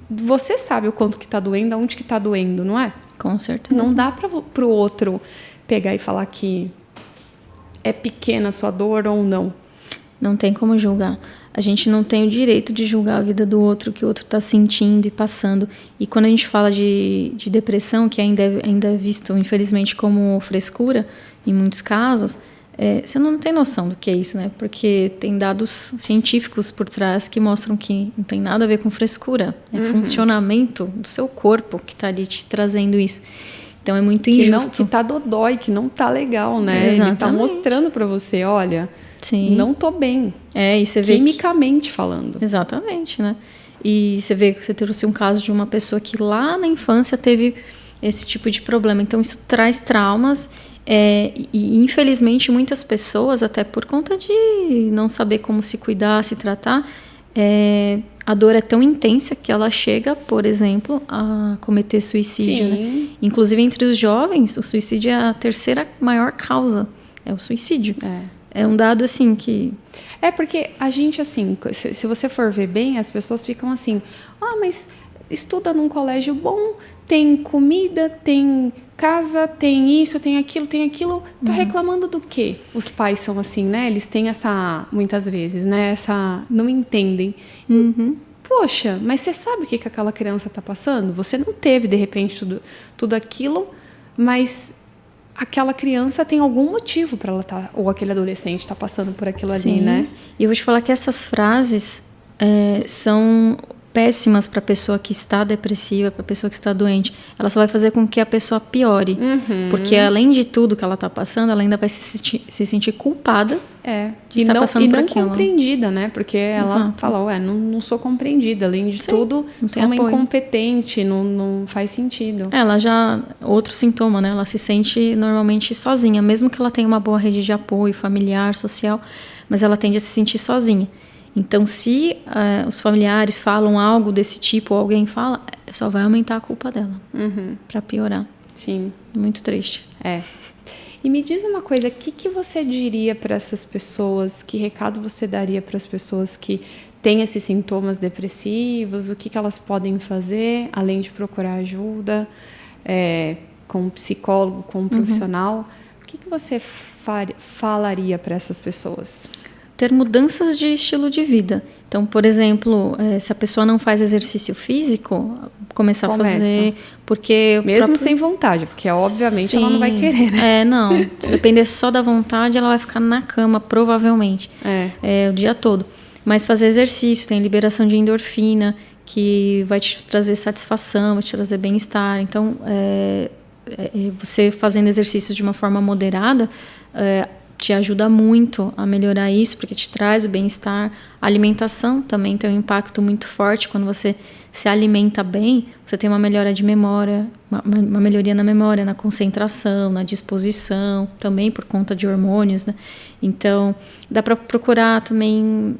Você sabe o quanto que está doendo, aonde que está doendo, não é? Com certeza. Não dá para o outro pegar e falar que é pequena a sua dor ou não. Não tem como julgar. A gente não tem o direito de julgar a vida do outro, o que o outro está sentindo e passando. E quando a gente fala de depressão, que ainda é visto, infelizmente, como frescura, em muitos casos, você não tem noção do que é isso, né? Porque tem dados científicos por trás que mostram que não tem nada a ver com frescura. É funcionamento do seu corpo que está ali te trazendo isso. Então é muito injusto. Que tá dodói, que não tá legal, né? Exatamente. Ele tá mostrando para você, olha... Sim. Não tô bem. E você vê quimicamente falando. Exatamente, né? E você vê que você trouxe um caso de uma pessoa que lá na infância teve esse tipo de problema. Então, isso traz traumas. E, infelizmente, muitas pessoas, até por conta de não saber como se cuidar, se tratar, a dor é tão intensa que ela chega, por exemplo, a cometer suicídio. Né? Inclusive, entre os jovens, o suicídio é a 3ª maior causa. É o suicídio. É um dado, assim, que... porque a gente, assim, se você for ver bem, as pessoas ficam assim, mas estuda num colégio bom, tem comida, tem casa, tem isso, tem aquilo, tá reclamando do quê? Os pais são assim, né? Eles têm muitas vezes, né? Não entendem. Poxa, mas você sabe o que aquela criança tá passando? Você não teve, de repente, tudo aquilo, mas... aquela criança tem algum motivo para ela ou aquele adolescente está passando por aquilo ali, né? E eu vou te falar que essas frases são péssimas para a pessoa que está depressiva, para a pessoa que está doente. Ela só vai fazer com que a pessoa piore. Porque, além de tudo que ela está passando, ela ainda vai se sentir culpada de estar passando por aquilo. E não compreendida, né? Porque ela fala, não sou compreendida. Além de tudo, sou uma incompetente, não faz sentido. Ela já... Outro sintoma, né? Ela se sente normalmente sozinha. Mesmo que ela tenha uma boa rede de apoio familiar, social, mas ela tende a se sentir sozinha. Então, se os familiares falam algo desse tipo, ou alguém fala, só vai aumentar a culpa dela, para piorar. Sim. Muito triste. E me diz uma coisa, o que você diria para essas pessoas, que recado você daria para as pessoas que têm esses sintomas depressivos, o que elas podem fazer, além de procurar ajuda, com um psicólogo, com um profissional, o que você falaria para essas pessoas? Ter mudanças de estilo de vida. Então, por exemplo, se a pessoa não faz exercício físico, começar a fazer, porque... Mesmo sem vontade, porque obviamente ela não vai querer, né? Não. Se depender só da vontade, ela vai ficar na cama, provavelmente, o dia todo. Mas fazer exercício, tem liberação de endorfina, que vai te trazer satisfação, vai te trazer bem-estar. Então, você fazendo exercícios de uma forma moderada... te ajuda muito a melhorar isso, porque te traz o bem-estar. A alimentação também tem um impacto muito forte. Quando você se alimenta bem, você tem uma melhora de memória, uma melhoria na memória, na concentração, na disposição, também por conta de hormônios, né? Então, dá para procurar também...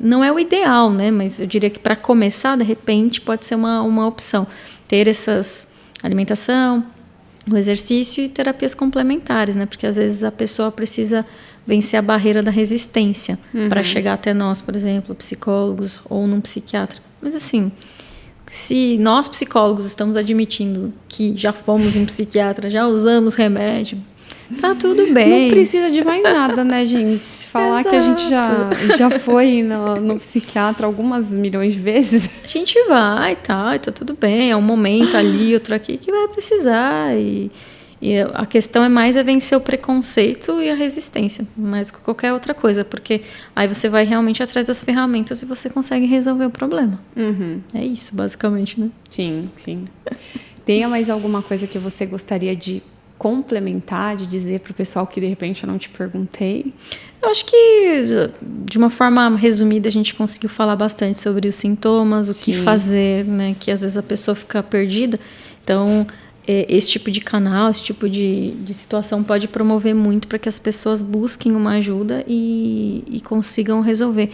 não é o ideal, né? Mas eu diria que para começar, de repente, pode ser uma opção. Ter essas alimentação... o exercício e terapias complementares, né? Porque às vezes a pessoa precisa vencer a barreira da resistência para chegar até nós, por exemplo, psicólogos ou num psiquiatra. Mas assim, se nós psicólogos estamos admitindo que já fomos em psiquiatra, já usamos remédio, tá tudo bem. Não precisa de mais nada, né, gente? Se falar Exato. Que a gente já foi no psiquiatra algumas milhões de vezes. A gente vai, tá tudo bem. É um momento ali, outro aqui que vai precisar. E a questão é vencer o preconceito e a resistência, mais do que qualquer outra coisa. Porque aí você vai realmente atrás das ferramentas e você consegue resolver o problema. É isso, basicamente, né? Sim. Tenha mais alguma coisa que você gostaria de complementar, de dizer para o pessoal que de repente eu não te perguntei? Eu acho que, de uma forma resumida, a gente conseguiu falar bastante sobre os sintomas, o que fazer, né? Que às vezes a pessoa fica perdida. Então, esse tipo de canal, esse tipo de situação pode promover muito para que as pessoas busquem uma ajuda e consigam resolver.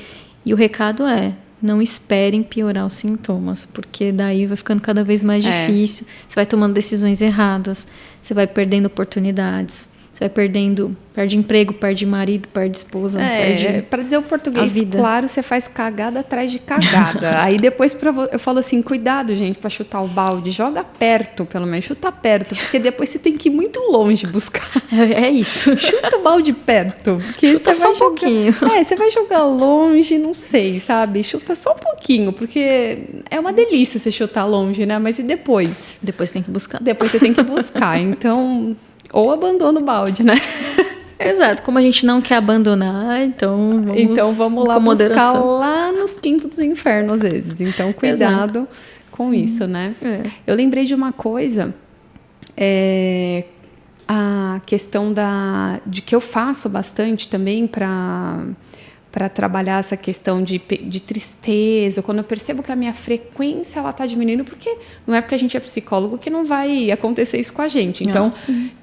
E o recado é: não esperem piorar os sintomas, porque daí vai ficando cada vez mais difícil. Você vai tomando decisões erradas, você vai perdendo oportunidades, você vai perde emprego, perde marido, perde esposa, perde para dizer o português, a vida. Claro, você faz cagada atrás de cagada. Aí depois eu falo assim, cuidado, gente, para chutar o balde, joga perto, pelo menos, chuta perto, porque depois você tem que ir muito longe buscar. É isso. Chuta o balde perto. Porque Chuta você só vai um pouquinho. Você vai jogar longe, não sei, sabe? Chuta só um pouquinho, porque é uma delícia você chutar longe, né? Mas e depois? Depois tem que buscar. Depois você tem que buscar, então... Ou abandona o balde, né? Exato, como a gente não quer abandonar, então vamos lá com buscar moderação. lá nos quintos dos infernos, às vezes. Então, cuidado com isso, né? Eu lembrei de uma coisa, a questão de que eu faço bastante também para trabalhar essa questão de tristeza, quando eu percebo que a minha frequência ela está diminuindo, porque não é porque a gente é psicólogo que não vai acontecer isso com a gente. Então,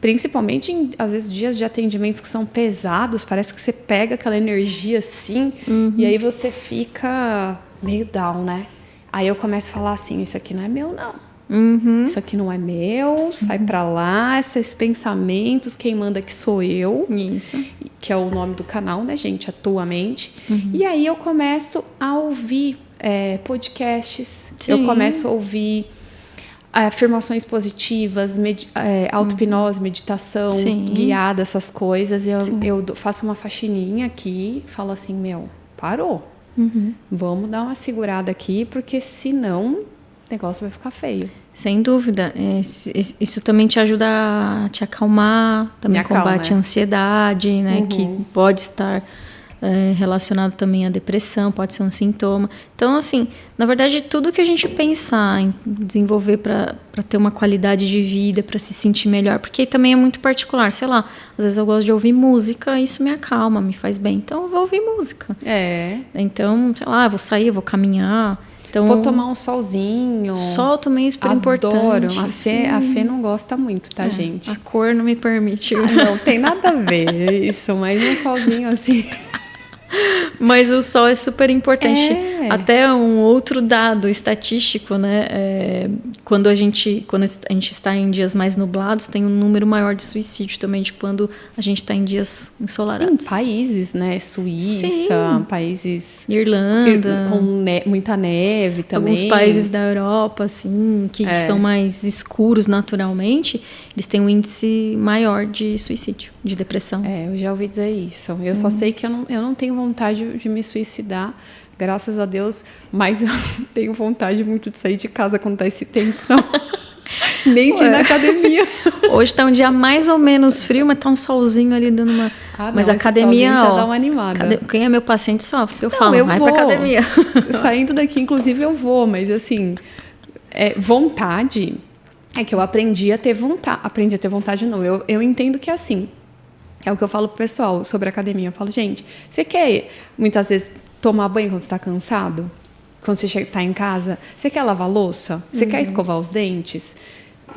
principalmente em, às vezes, dias de atendimentos que são pesados, parece que você pega aquela energia assim, e aí você fica meio down, né? Aí eu começo a falar assim, isso aqui não é meu, não. Isso aqui não é meu, sai pra lá, esses pensamentos, quem manda aqui sou eu. Isso. Que é o nome do canal, né, gente? Atualmente. E aí eu começo a ouvir podcasts, eu começo a ouvir afirmações positivas, auto-hipnose, meditação guiada, essas coisas. Eu faço uma faxininha aqui, falo assim, parou. Vamos dar uma segurada aqui, porque senão... o negócio vai ficar feio. Sem dúvida. Isso também te ajuda a te acalmar, também combate a ansiedade, né? Que pode estar relacionado também à depressão, pode ser um sintoma. Então, assim, na verdade, tudo que a gente pensar em desenvolver para ter uma qualidade de vida, para se sentir melhor, porque também é muito particular. Sei lá, às vezes eu gosto de ouvir música, isso me acalma, me faz bem. Então, eu vou ouvir música. Então, sei lá, eu vou sair, eu vou caminhar. Então, vou tomar um solzinho. Sol também é super importante. A Fê não gosta muito, tá, gente? A cor não me permite. Não tem nada a ver isso, mas um solzinho assim. Mas o sol é super importante. Até um outro dado estatístico, né? Quando a gente está em dias mais nublados, tem um número maior de suicídio também de quando a gente está em dias ensolarados. Em países, né? Suíça, países... Irlanda. Com muita neve também. Alguns países da Europa, assim, que são mais escuros naturalmente, eles têm um índice maior de suicídio, de depressão. Eu já ouvi dizer isso. Eu só sei que eu não tenho vontade de me suicidar, graças a Deus, mas eu não tenho vontade muito de sair de casa quando tá esse tempo, não. Nem de ir na academia. Hoje tá um dia mais ou menos frio, mas tá um solzinho ali dando uma... Mas a academia, já dá uma animada. Quem é meu paciente sofre, porque eu falo, vai pra academia. Saindo daqui, inclusive, eu vou, mas assim, vontade... É que eu aprendi a ter vontade não. Eu entendo que é assim. É o que eu falo pro pessoal sobre academia. Eu falo, gente, você quer muitas vezes tomar banho quando você está cansado? Quando você está em casa? Você quer lavar louça? Você quer escovar os dentes?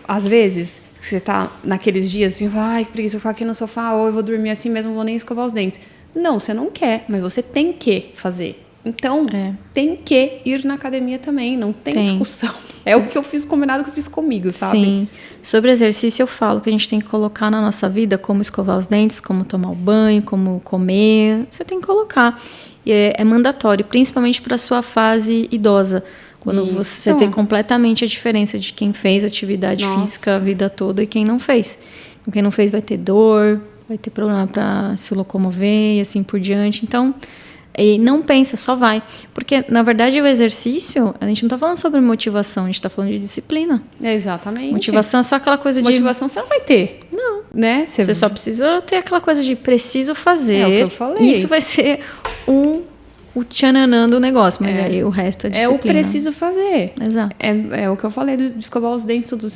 Às vezes, você está naqueles dias assim, ai, que preguiça, eu vou ficar aqui no sofá, ou eu vou dormir assim mesmo, não vou nem escovar os dentes. Não, você não quer, mas você tem que fazer. Então, tem que ir na academia também, não tem discussão. É o que eu fiz, combinado que eu fiz comigo, sabe? Sim. Sobre exercício, eu falo que a gente tem que colocar na nossa vida como escovar os dentes, como tomar o banho, como comer. Você tem que colocar. E é mandatório, principalmente para a sua fase idosa. Quando você vê completamente a diferença de quem fez atividade física a vida toda e quem não fez. Então, quem não fez vai ter dor, vai ter problema para se locomover e assim por diante. Então... E não pensa, só vai. Porque, na verdade, o exercício, a gente não está falando sobre motivação, a gente está falando de disciplina. Exatamente. Motivação é só aquela coisa Motivação você não vai ter. Não. Né? Você só precisa ter aquela coisa de preciso fazer. É o que eu falei. Isso vai ser o o tchananã do negócio, mas aí o resto é disciplina. É o preciso fazer. Exato. É o que eu falei de escovar os dentes, tudo.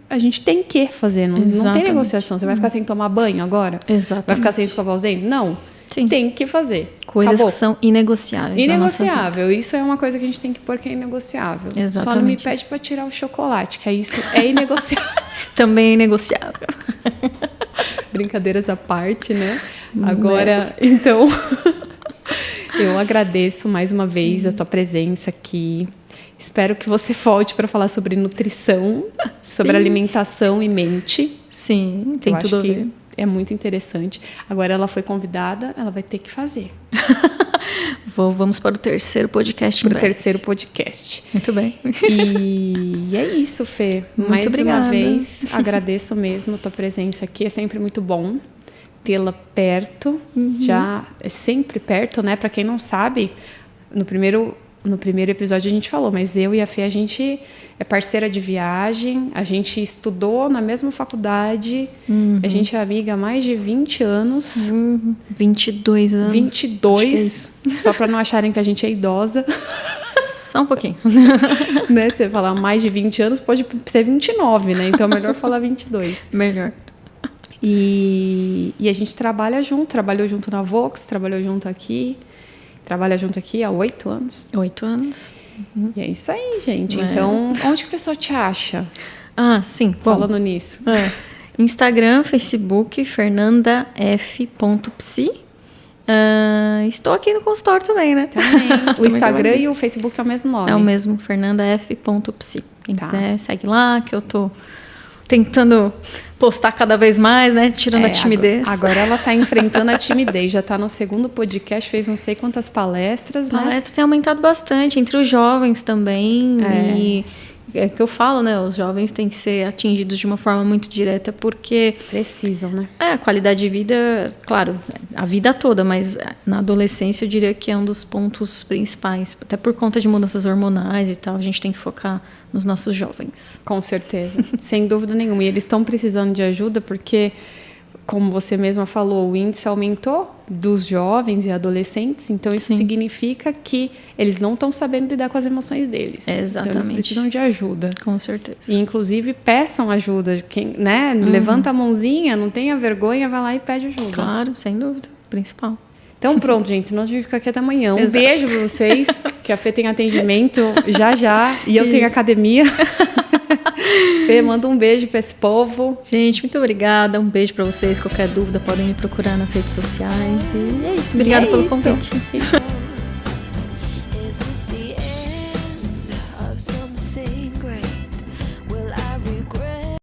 A gente tem que fazer, não tem negociação. Você vai ficar sem tomar banho agora? Exatamente. Vai ficar sem escovar os dentes? Não. Sim. Tem que fazer. Coisas Acabou. que são inegociáveis. Inegociável. Isso é uma coisa que a gente tem que pôr que é inegociável. Exatamente. Só não me pede para tirar o chocolate, que isso é inegociável. Também é inegociável. Brincadeiras à parte, né? Agora, então, eu agradeço mais uma vez a tua presença aqui. Espero que você volte para falar sobre nutrição, sobre alimentação e mente. Sim, tem tudo a ver. É muito interessante. Agora ela foi convidada, ela vai ter que fazer. Vamos para o terceiro podcast. Para o terceiro podcast. Muito bem. E é isso, Fê. Muito obrigada. Uma vez, agradeço mesmo a tua presença aqui. É sempre muito bom tê-la perto. Já é sempre perto, né? Para quem não sabe, no primeiro episódio a gente falou, mas eu e a Fê, a gente é parceira de viagem, a gente estudou na mesma faculdade, a gente é amiga há mais de 20 anos. 22 anos. 22, só para não acharem que a gente é idosa. Só um pouquinho. Né? Você falar mais de 20 anos, pode ser 29, né? Então é melhor falar 22. Melhor. E a gente trabalhou junto na Vox, trabalha junto aqui há 8 anos. 8 anos. E é isso aí, gente. Então, onde que o pessoal te acha? Ah, sim. Falando nisso. Instagram, Facebook, fernandaf.psi. Estou aqui no consultório também, né? Também. O Instagram e o Facebook é o mesmo nome. É o mesmo, fernandaf.psi. Quem quiser, segue lá, que eu tô tentando postar cada vez mais, né? Tirando a timidez. Agora ela tá enfrentando a timidez. Já tá no segundo podcast, fez não sei quantas palestras, né? Palestra tem aumentado bastante, entre os jovens também. E é que eu falo, né? Os jovens têm que ser atingidos de uma forma muito direta, porque... Precisam, né? A qualidade de vida, claro, a vida toda, mas na adolescência eu diria que é um dos pontos principais. Até por conta de mudanças hormonais e tal, a gente tem que focar nos nossos jovens. Com certeza, sem dúvida nenhuma. E eles estão precisando de ajuda porque, como você mesma falou, o índice aumentou dos jovens e adolescentes. Então, isso significa que eles não estão sabendo lidar com as emoções deles. Exatamente. Então, eles precisam de ajuda. Com certeza. E, inclusive, peçam ajuda. Quem, né? Levanta a mãozinha, não tenha vergonha, vai lá e pede ajuda. Claro, sem dúvida. Principal. Então pronto, gente, senão a gente fica aqui até amanhã. Um beijo pra vocês, que a Fê tem atendimento já, e eu tenho academia. Fê, manda um beijo pra esse povo. Gente, muito obrigada, um beijo pra vocês. Qualquer dúvida podem me procurar nas redes sociais. E é isso, obrigada pelo convite. Isso.